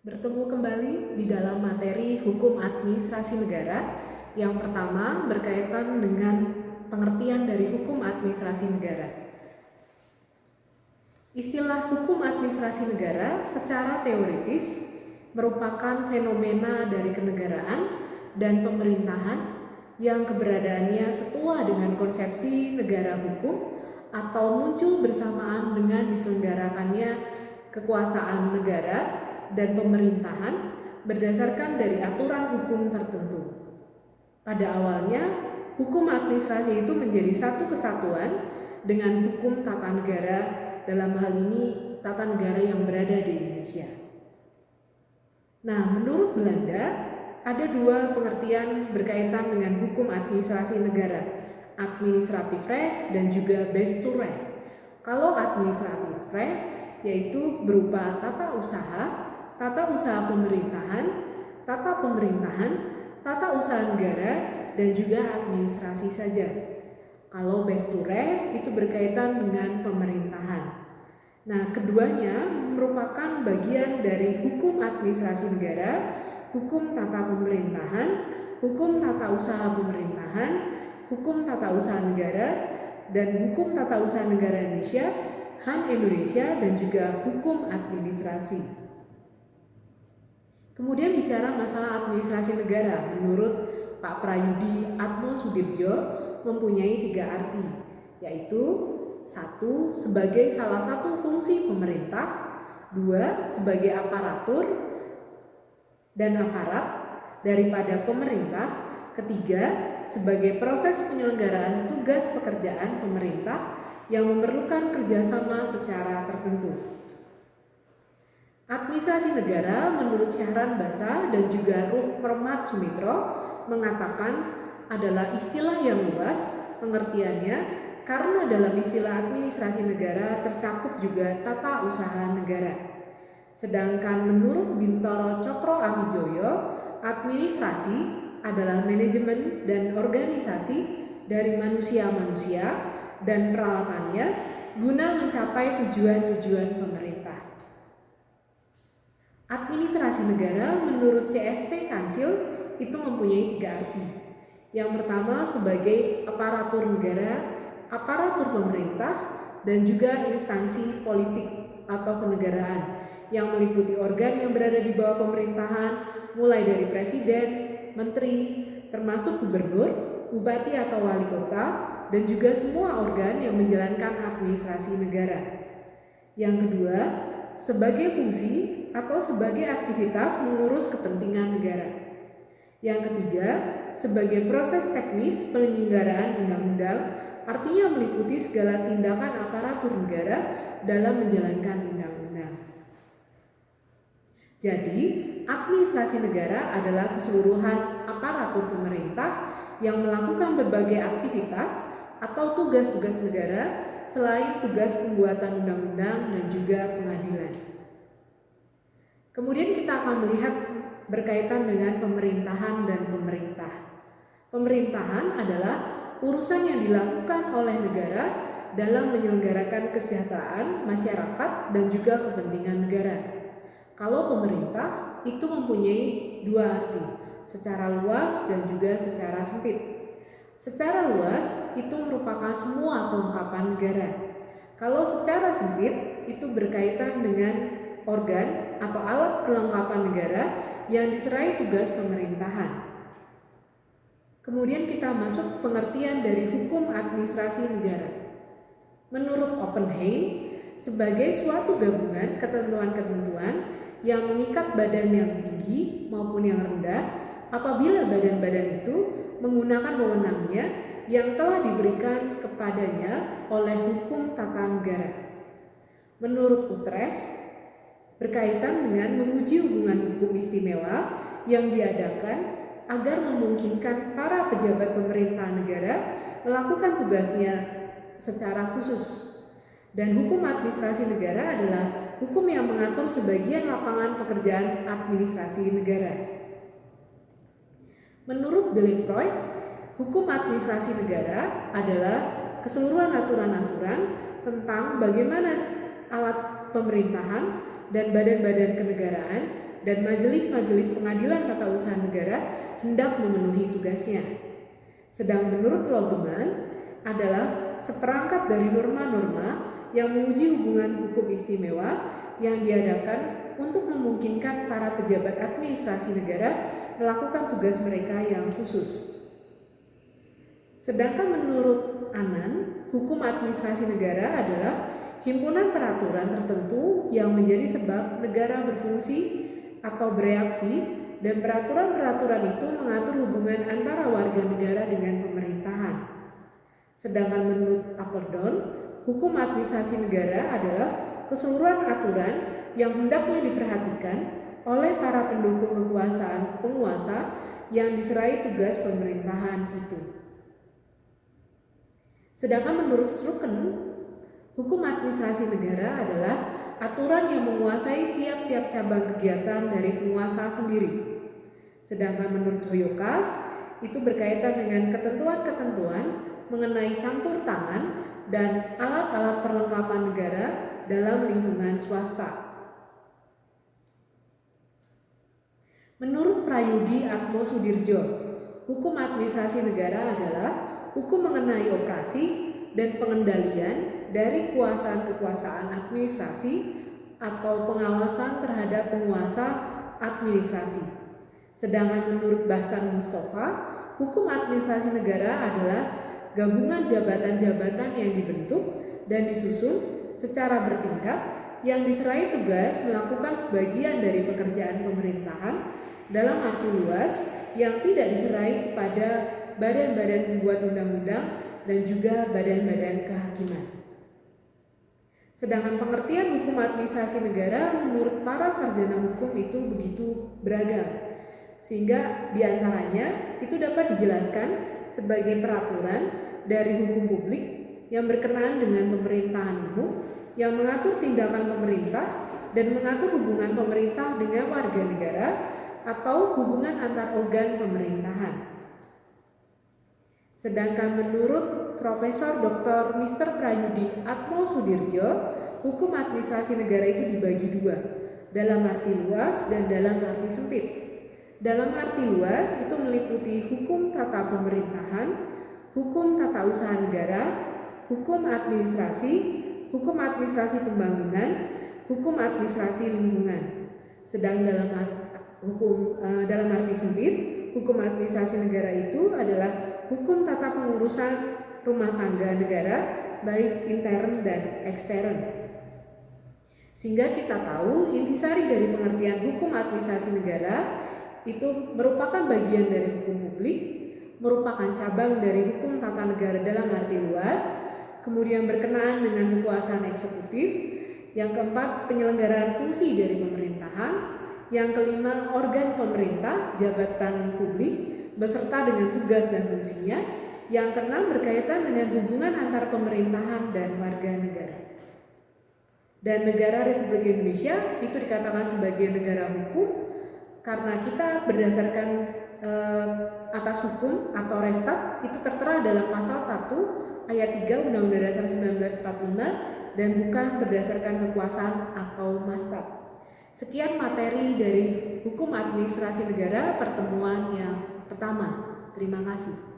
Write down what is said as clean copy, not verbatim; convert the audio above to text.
Bertemu kembali di dalam materi hukum administrasi negara. Yang pertama berkaitan dengan pengertian dari hukum administrasi negara. Istilah hukum administrasi negara secara teoritis merupakan fenomena dari kenegaraan dan pemerintahan yang keberadaannya setua dengan konsepsi negara hukum atau muncul bersamaan dengan diselenggarakannya kekuasaan negara dan pemerintahan berdasarkan dari aturan hukum tertentu. Pada awalnya, hukum administrasi itu menjadi satu kesatuan dengan hukum tata negara, dalam hal ini tata negara yang berada di Indonesia. Nah, menurut Belanda, ada dua pengertian berkaitan dengan hukum administrasi negara, administratiefrecht dan juga bestuurrecht. Kalau administratiefrecht yaitu berupa tata usaha pemerintahan, tata pemerintahan, tata usaha negara, dan juga administrasi saja. Kalau bestuurrecht itu berkaitan dengan pemerintahan. Nah, keduanya merupakan bagian dari hukum administrasi negara, hukum tata pemerintahan, hukum tata usaha pemerintahan, hukum tata usaha negara, dan hukum tata usaha negara Indonesia, HAN Indonesia, dan juga hukum administrasi. Kemudian bicara masalah administrasi negara, menurut Pak Prayudi Atmosudirjo mempunyai 3 arti, yaitu 1. Sebagai salah satu fungsi pemerintah, 2. Sebagai aparatur dan aparat daripada pemerintah, 3. Sebagai proses penyelenggaraan tugas pekerjaan pemerintah yang memerlukan kerjasama secara tertentu. Administrasi negara menurut Syahran Bassa dan juga Rohmat Sumitro mengatakan adalah istilah yang luas pengertiannya karena dalam istilah administrasi negara tercakup juga tata usaha negara. Sedangkan menurut Bintoro Cokro Amijoyo, administrasi adalah manajemen dan organisasi dari manusia-manusia dan peralatannya guna mencapai tujuan-tujuan pemerintah. Administrasi negara menurut CST Kansil itu mempunyai 3 arti. Yang pertama sebagai aparatur negara, aparatur pemerintah, dan juga instansi politik atau kenegaraan yang meliputi organ yang berada di bawah pemerintahan, mulai dari presiden, menteri, termasuk gubernur, bupati atau wali kota, dan juga semua organ yang menjalankan administrasi negara. Yang kedua, sebagai fungsi atau sebagai aktivitas mengurus kepentingan negara. Yang ketiga, sebagai proses teknis penyelenggaraan undang-undang, artinya meliputi segala tindakan aparatur negara dalam menjalankan undang-undang. Jadi, administrasi negara adalah keseluruhan aparatur pemerintah yang melakukan berbagai aktivitas atau tugas-tugas negara selain tugas pembuatan undang-undang dan juga pengadilan. Kemudian kita akan melihat berkaitan dengan pemerintahan dan pemerintah. Pemerintahan adalah urusan yang dilakukan oleh negara dalam menyelenggarakan kesejahteraan masyarakat dan juga kepentingan negara. Kalau pemerintah itu mempunyai 2 arti, secara luas dan juga secara sempit. Secara luas itu merupakan semua kelengkapan negara. Kalau secara sempit itu berkaitan dengan organ atau alat kelengkapan negara yang diserai tugas pemerintahan. Kemudian kita masuk pengertian dari hukum administrasi negara. Menurut Oppenheim, sebagai suatu gabungan ketentuan-ketentuan yang mengikat badan yang tinggi maupun yang rendah apabila badan-badan itu menggunakan wewenangnya yang telah diberikan kepadanya oleh hukum tata negara. Menurut Utrecht, berkaitan dengan menguji hubungan hukum istimewa yang diadakan agar memungkinkan para pejabat pemerintah negara melakukan tugasnya secara khusus. Dan hukum administrasi negara adalah hukum yang mengatur sebagian lapangan pekerjaan administrasi negara. Menurut Billy Freud, hukum administrasi negara adalah keseluruhan aturan-aturan tentang bagaimana alat pemerintahan dan badan-badan kenegaraan dan majelis-majelis pengadilan tata usaha negara hendak memenuhi tugasnya. Sedang menurut Logeman adalah seperangkat dari norma-norma yang menguji hubungan hukum istimewa yang diadakan untuk memungkinkan para pejabat administrasi negara melakukan tugas mereka yang khusus. Sedangkan menurut Anan, hukum administrasi negara adalah himpunan peraturan tertentu yang menjadi sebab negara berfungsi atau bereaksi, dan peraturan-peraturan itu mengatur hubungan antara warga negara dengan pemerintahan. Sedangkan menurut Appledon, hukum administrasi negara adalah keseluruhan aturan yang hendaknya diperhatikan oleh para pendukung kekuasaan penguasa yang diserai tugas pemerintahan itu. Sedangkan menurut Strucken, hukum administrasi negara adalah aturan yang menguasai tiap-tiap cabang kegiatan dari penguasa sendiri. Sedangkan menurut Hoyokas, itu berkaitan dengan ketentuan-ketentuan mengenai campur tangan dan alat-alat perlengkapan negara dalam lingkungan swasta. Menurut Prayudi Atmosudiro, hukum administrasi negara adalah hukum mengenai operasi dan pengendalian dari kekuasaan administrasi atau pengawasan terhadap penguasa administrasi. Sedangkan menurut Bahsan Mustafa, hukum administrasi negara adalah gabungan jabatan-jabatan yang dibentuk dan disusun secara bertingkat yang diserai tugas melakukan sebagian dari pekerjaan pemerintahan dalam arti luas yang tidak diserai kepada badan-badan pembuat undang-undang dan juga badan-badan kehakiman. Sedangkan pengertian hukum administrasi negara menurut para sarjana hukum itu begitu beragam, sehingga diantaranya itu dapat dijelaskan sebagai peraturan dari hukum publik yang berkenaan dengan pemerintahan umum yang mengatur tindakan pemerintah dan mengatur hubungan pemerintah dengan warga negara atau hubungan antar organ pemerintahan. Sedangkan menurut Profesor Dr. Mr. Prayudi Atmosudiro, hukum administrasi negara itu dibagi dua, dalam arti luas dan dalam arti sempit. Dalam arti luas itu meliputi hukum tata pemerintahan, hukum tata usaha negara, hukum administrasi pembangunan, hukum administrasi lingkungan. Sedang dalam arti sempit, hukum administrasi negara itu adalah hukum tata pengurusan rumah tangga negara, baik intern dan ekstern. Sehingga kita tahu intisari dari pengertian hukum administrasi negara itu merupakan bagian dari hukum publik, merupakan cabang dari hukum tata negara dalam arti luas, kemudian berkenaan dengan kekuasaan eksekutif, yang keempat penyelenggaraan fungsi dari pemerintahan, yang kelima organ pemerintah, jabatan publik, beserta dengan tugas dan fungsinya, yang keenam berkaitan dengan hubungan antar pemerintahan dan warga negara. Dan negara Republik Indonesia itu dikatakan sebagai negara hukum karena kita berdasarkan atas hukum atau restat itu tertera dalam pasal 1 ayat 3 Undang-Undang Dasar 1945 dan bukan berdasarkan kekuasaan atau mastab. Sekian materi dari hukum administrasi negara pertemuan yang pertama. Terima kasih.